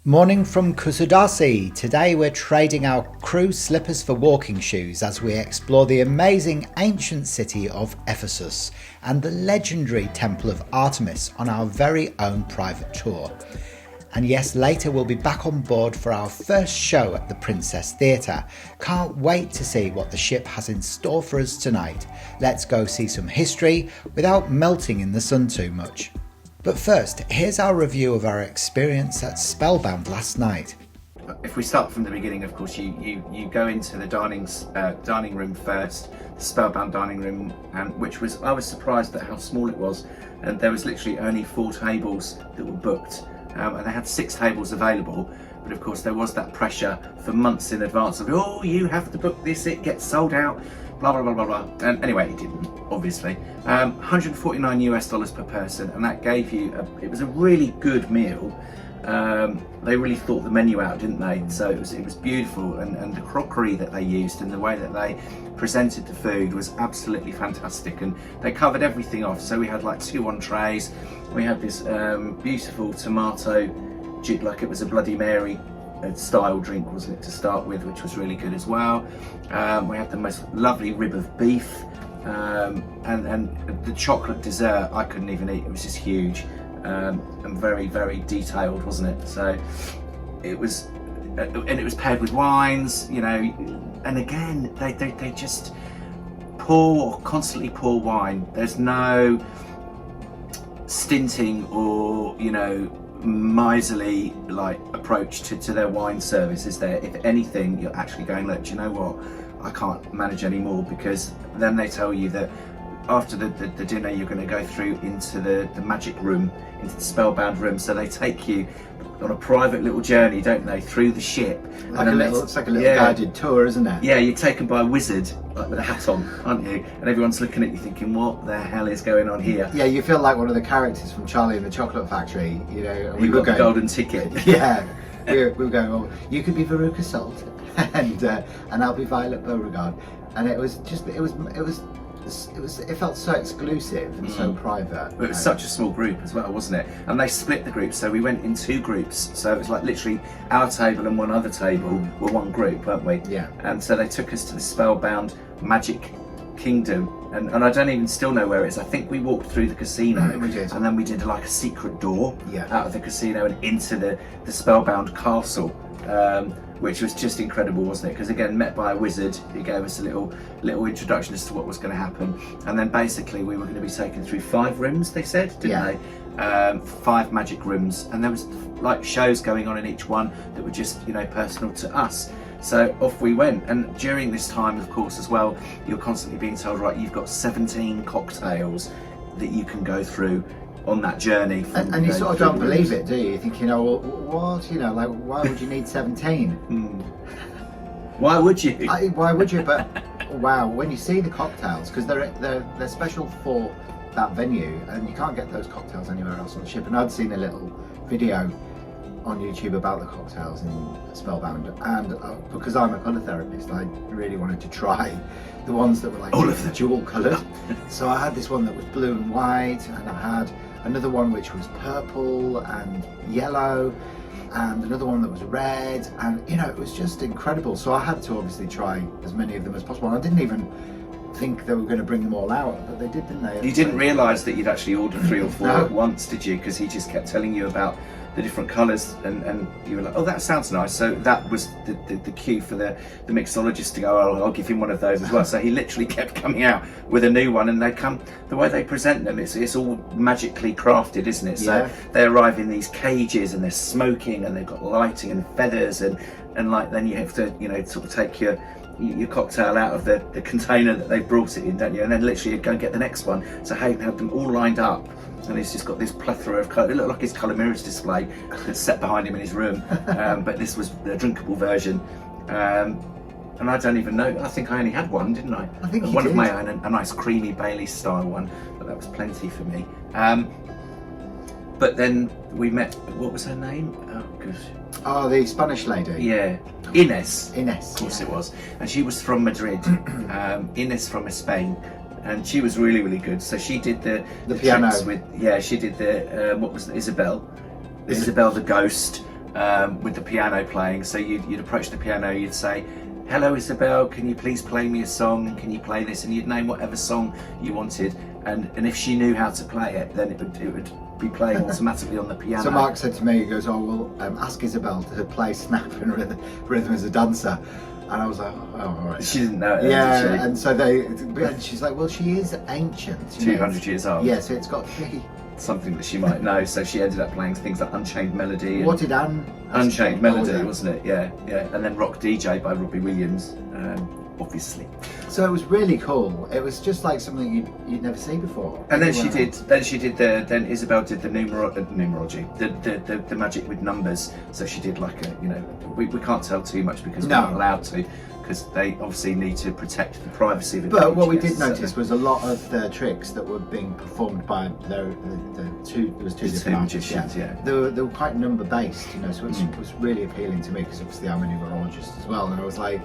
Morning from Kusadasi. Today we're trading our crew slippers for walking shoes as we explore the amazing ancient city of Ephesus and the legendary Temple of Artemis on our very own private tour. And yes, later we'll be back on board for our first show at the Princess Theatre. Can't wait to see what the ship has in store for us tonight. Let's go see some history without melting in the sun too much. But first, here's our review of our experience at Spellbound last night. If we start from the beginning, of course, you go into the dining room first, the Spellbound dining room, and I was surprised at how small it was, and there was literally only 4 tables that were booked, and they had 6 tables available. But of course, there was that pressure for months in advance of, oh, you have to book this, it gets sold out, blah blah blah blah blah. And anyway, it didn't, obviously. $149 per person, and that gave you it was a really good meal. They really thought the menu out, didn't they? So it was beautiful, and the crockery that they used and the way that they presented the food was absolutely fantastic, and they covered everything off. So we had like 2 entrees. We had this beautiful tomato, like it was a Bloody Mary style drink, wasn't it, to start with, which was really good as well. We had the most lovely rib of beef, and the chocolate dessert I couldn't even eat. It was just huge, and very, very detailed, wasn't it? So it was, and it was paired with wines, you know. And again, they just constantly pour wine. There's no stinting or, you know, miserly like approach to their wine service, is there? If anything, you're actually going, look, do you know what, I can't manage anymore, because then they tell you that after the dinner you're going to go through into the magic room, into the Spellbound room. So they take you on a private little journey, don't they, through the ship. Like it's like a little guided tour, isn't it? Yeah, you're taken by a wizard, like with a hat on, aren't you? And everyone's looking at you thinking, what the hell is going on here? Yeah, you feel like one of the characters from Charlie and the Chocolate Factory, you know. And we got the golden ticket. Yeah, we were going, well, you could be Veruca Salt and I'll be Violet Beauregard. And it was just, it felt so exclusive and so private. But it was such a small group as well, wasn't it? And they split the groups, so we went in 2 groups. So it was like literally our table and one other table were one group, weren't we? Yeah. And so they took us to the Spellbound Magic Kingdom, and I don't even still know where it is. I think we walked through the casino. We did. And then we did like a secret door out of the casino and into the Spellbound Castle. Which was just incredible, wasn't it? Because again, met by a wizard, he gave us a little introduction as to what was going to happen, and then basically we were going to be taken through 5 rooms. They said, didn't they? 5 magic rooms, and there was like shows going on in each one that were just, you know, personal to us. So off we went, and during this time, of course, as well, you're constantly being told, right, you've got 17 cocktails that you can go through on that journey. And you sort of don't believe it, do you? You think, you know, well, what? You know, like, why would you need 17? Why would you? Why would you? But wow, when you see the cocktails, because they're special for that venue, and you can't get those cocktails anywhere else on the ship. And I'd seen a little video on YouTube about the cocktails in Spellbound, and because I'm a colour therapist, I really wanted to try the ones that were like all of them dual coloured. So I had this one that was blue and white, and I had another one which was purple and yellow, and another one that was red, and you know, it was just incredible. So I had to obviously try as many of them as possible. And I didn't even think they were going to bring them all out, but they did, didn't they? You didn't realise that you'd actually ordered 3 or 4 No. at once, did you? Because he just kept telling you about the different colours, and you were like, oh, that sounds nice. So that was the cue for the mixologist to go, oh, I'll give him one of those as well. So he literally kept coming out with a new one, and they come, the way they present them, it's all magically crafted, isn't it? So they arrive in these cages, and they're smoking, and they've got lighting and feathers, and like, then you have to, you know, sort of take your cocktail out of the container that they brought it in, don't you? And then literally you'd go and get the next one. So Hayden had them all lined up, and he's just got this plethora of colour. It looked like his colour mirrors display that's set behind him in his room, but this was the drinkable version. And I don't even know, I think I only had one, didn't I? I think you one did. Of my own, a nice creamy Bailey's style one, but that was plenty for me. But then we met, what was her name? Oh, gosh. Oh, the Spanish lady. Yeah, Ines. Ines. Of course it was. And she was from Madrid. Ines from Spain. And she was really, really good. So she did the piano. tricks with, she did the, what was it, Isabel the ghost. with the piano playing. So you'd approach the piano, you'd say, "Hello Isabel, can you please play me a song? Can you play this?" And you'd name whatever song you wanted. And if she knew how to play it, then it would be playing automatically on the piano. So Mark said to me, he goes, "Oh, well, ask Isabel to play snap and rhythm as a dancer." And I was like, "Oh, all right." She didn't know it. Yeah, Did she? and so and she's like, "Well, she is ancient. 200 years old. Yeah, so it's got to be something that she might know." So she ended up playing things like Unchained Melody. What did Anne? Unchained Melody, wasn't it? Yeah, yeah. And then Rock DJ by Robbie Williams, obviously. So it was really cool. It was just like something you'd never see before. And then then Isabel did the numerology, the magic with numbers. So she did like we can't tell too much because we're not allowed to, because they obviously need to protect the privacy of the But what we did notice was a lot of the tricks that were being performed by the two different magicians. Yeah. They were quite number based, so it was really appealing to me, because obviously I'm a numerologist as well, and I was like,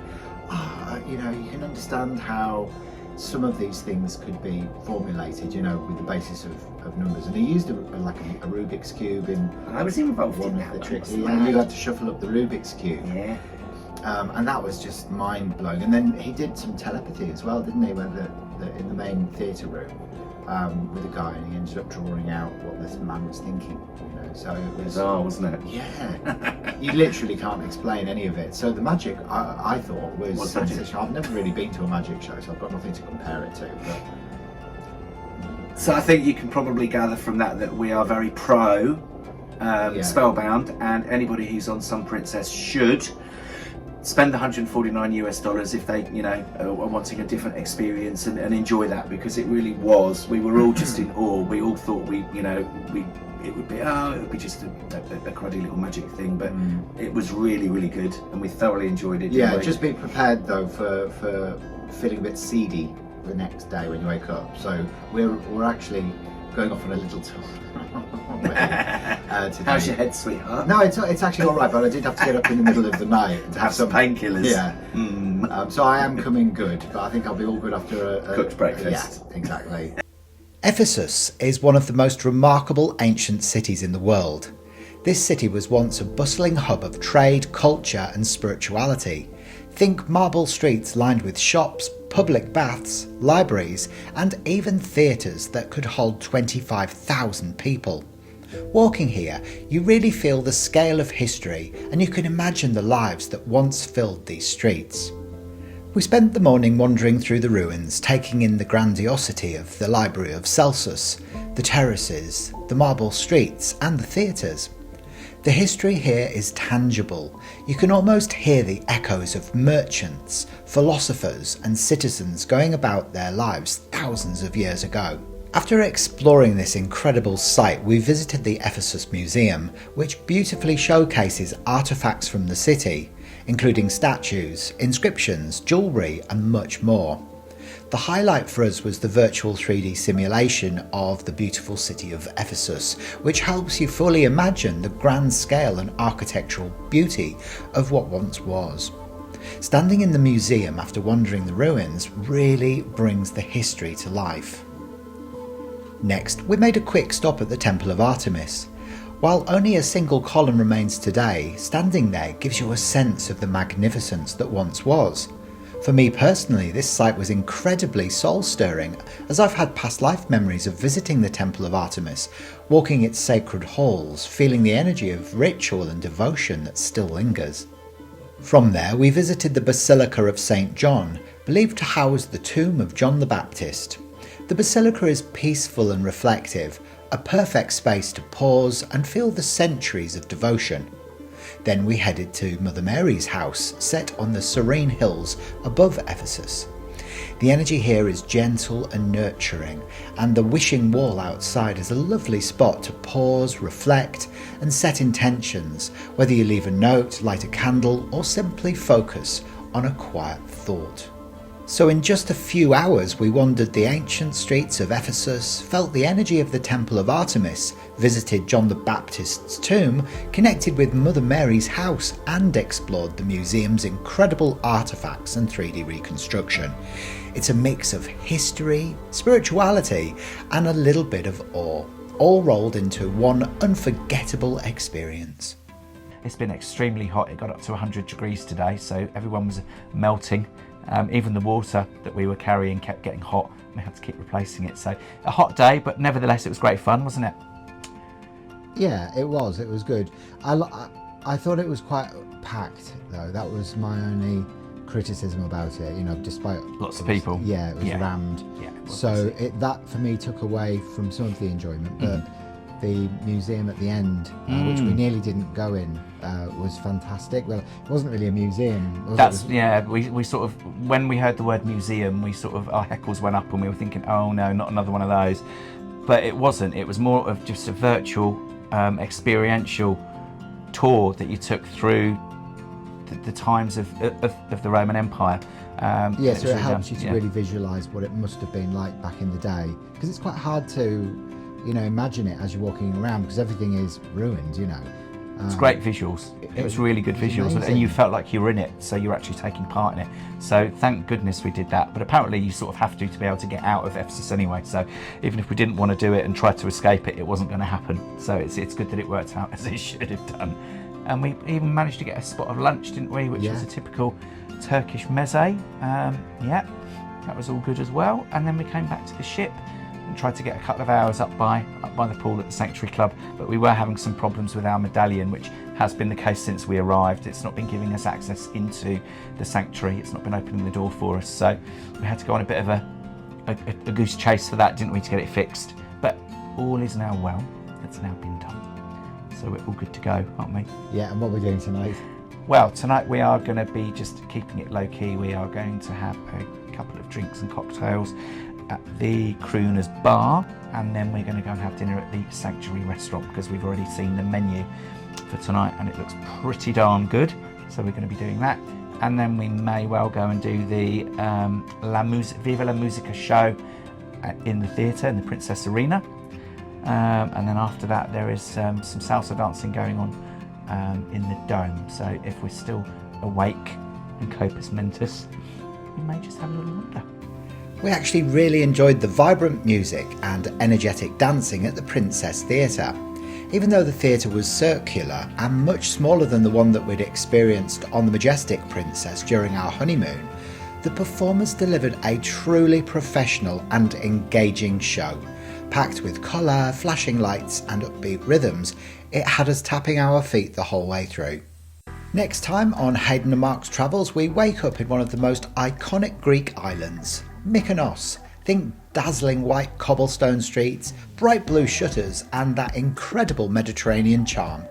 you can understand how some of these things could be formulated, with the basis of numbers. And he used a Rubik's cube in. I was involved one in of that. The tricks. You had to shuffle up the Rubik's cube. Yeah. And that was just mind blowing. And then he did some telepathy as well, didn't he? When in the main theatre room with a guy, and he ended up drawing out what this man was thinking. So it was bizarre, wasn't it? Yeah. You literally can't explain any of it. So the magic, I thought, was sensational. I've never really been to a magic show, so I've got nothing to compare it to. So I think you can probably gather from that we are very pro Spellbound, and anybody who's on Sun Princess should spend the $149 if they, are wanting a different experience and enjoy that, because it really was. We were all just in awe. We all thought it would be just a cruddy little magic thing, but it was really, really good, and we thoroughly enjoyed it. Yeah, just be prepared though for feeling a bit seedy the next day when you wake up. So we're actually going off on a little tour. How's your head, sweetheart? No, it's actually all right, but I did have to get up in the middle of the night to have some painkillers. Yeah. So I am coming good, but I think I'll be all good after a cooked breakfast. Yeah, exactly. Ephesus is one of the most remarkable ancient cities in the world. This city was once a bustling hub of trade, culture and spirituality. Think marble streets lined with shops, public baths, libraries and even theatres that could hold 25,000 people. Walking here, you really feel the scale of history, and you can imagine the lives that once filled these streets. We spent the morning wandering through the ruins, taking in the grandiosity of the Library of Celsus, the terraces, the marble streets and the theatres. The history here is tangible. You can almost hear the echoes of merchants, philosophers and citizens going about their lives thousands of years ago. After exploring this incredible site, we visited the Ephesus Museum, which beautifully showcases artefacts from the city, including statues, inscriptions, jewellery and much more. The highlight for us was the virtual 3D simulation of the beautiful city of Ephesus, which helps you fully imagine the grand scale and architectural beauty of what once was. Standing in the museum after wandering the ruins really brings the history to life. Next, we made a quick stop at the Temple of Artemis. While only a single column remains today, standing there gives you a sense of the magnificence that once was. For me personally, this site was incredibly soul-stirring, as I've had past life memories of visiting the Temple of Artemis, walking its sacred halls, feeling the energy of ritual and devotion that still lingers. From there, we visited the Basilica of St. John, believed to house the tomb of John the Baptist. The basilica is peaceful and reflective, a perfect space to pause and feel the centuries of devotion. Then we headed to Mother Mary's house, set on the serene hills above Ephesus. The energy here is gentle and nurturing, and the wishing wall outside is a lovely spot to pause, reflect and set intentions, whether you leave a note, light a candle or simply focus on a quiet thought. So in just a few hours we wandered the ancient streets of Ephesus, felt the energy of the Temple of Artemis, visited John the Baptist's tomb, connected with Mother Mary's house and explored the museum's incredible artefacts and 3D reconstruction. It's a mix of history, spirituality and a little bit of awe, all rolled into one unforgettable experience. It's been extremely hot. It got up to 100 degrees today, so everyone was melting. Even the water that we were carrying kept getting hot. We had to keep replacing it. So a hot day, but nevertheless it was great fun, wasn't it? Yeah, it was good. I thought it was quite packed though. That was my only criticism about it, you know, despite lots of people. Yeah, it was rammed. Yeah, so that for me took away from some of the enjoyment, but the museum at the end, which we nearly didn't go in, was fantastic. Well, it wasn't really a museum. We sort of, when we heard the word museum, our heckles went up and we were thinking, oh no, not another one of those. But it wasn't. It was more of just a virtual, experiential tour that you took through the times of the Roman Empire. So it helps you to really visualise what it must have been like back in the day, because it's quite hard to, you know, imagine it as you're walking around, because everything is ruined, you know. It's great visuals. It was really good visuals, and you felt like you were in it, so you're actually taking part in it. So thank goodness we did that. But apparently you sort of have to be able to get out of Ephesus anyway. So even if we didn't want to do it and try to escape it, it wasn't going to happen. So it's good that it worked out as it should have done. And we even managed to get a spot of lunch, didn't we? Which was a typical Turkish meze. That was all good as well. And then we came back to the ship and tried to get a couple of hours up by the pool at the Sanctuary Club, but we were having some problems with our medallion, which has been the case since we arrived. It's not been giving us access into the sanctuary. It's not been opening the door for us, so we had to go on a bit of a goose chase for that, didn't we, to get it fixed. But all is now well. It's now been done, so we're all good to go, aren't we? Yeah. And what we're doing tonight? Well, tonight we are going to be just keeping it low key. We are going to have a couple of drinks and cocktails at the Crooner's Bar, and then we're going to go and have dinner at the Sanctuary Restaurant, because we've already seen the menu for tonight and it looks pretty darn good, so we're going to be doing that. And then we may well go and do the Viva la Musica show in the theatre, in the Princess Arena, and then after that there is some salsa dancing going on in the Dome. So if we're still awake and Copus Mentis, we may just have a little wander. We actually really enjoyed the vibrant music and energetic dancing at the Princess Theatre. Even though the theatre was circular and much smaller than the one that we'd experienced on the Majestic Princess during our honeymoon, the performers delivered a truly professional and engaging show. Packed with colour, flashing lights and upbeat rhythms, it had us tapping our feet the whole way through. Next time on Hayden and Mark's Travels, we wake up in one of the most iconic Greek islands, Mykonos. Think dazzling white cobblestone streets, bright blue shutters and that incredible Mediterranean charm.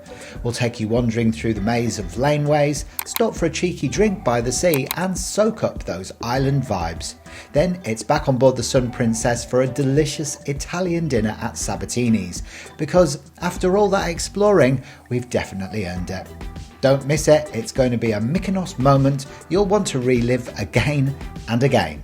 We'll take you wandering through the maze of laneways, stop for a cheeky drink by the sea and soak up those island vibes. Then it's back on board the Sun Princess for a delicious Italian dinner at Sabatini's, because after all that exploring, we've definitely earned it. Don't miss it, it's going to be a Mykonos moment you'll want to relive again and again.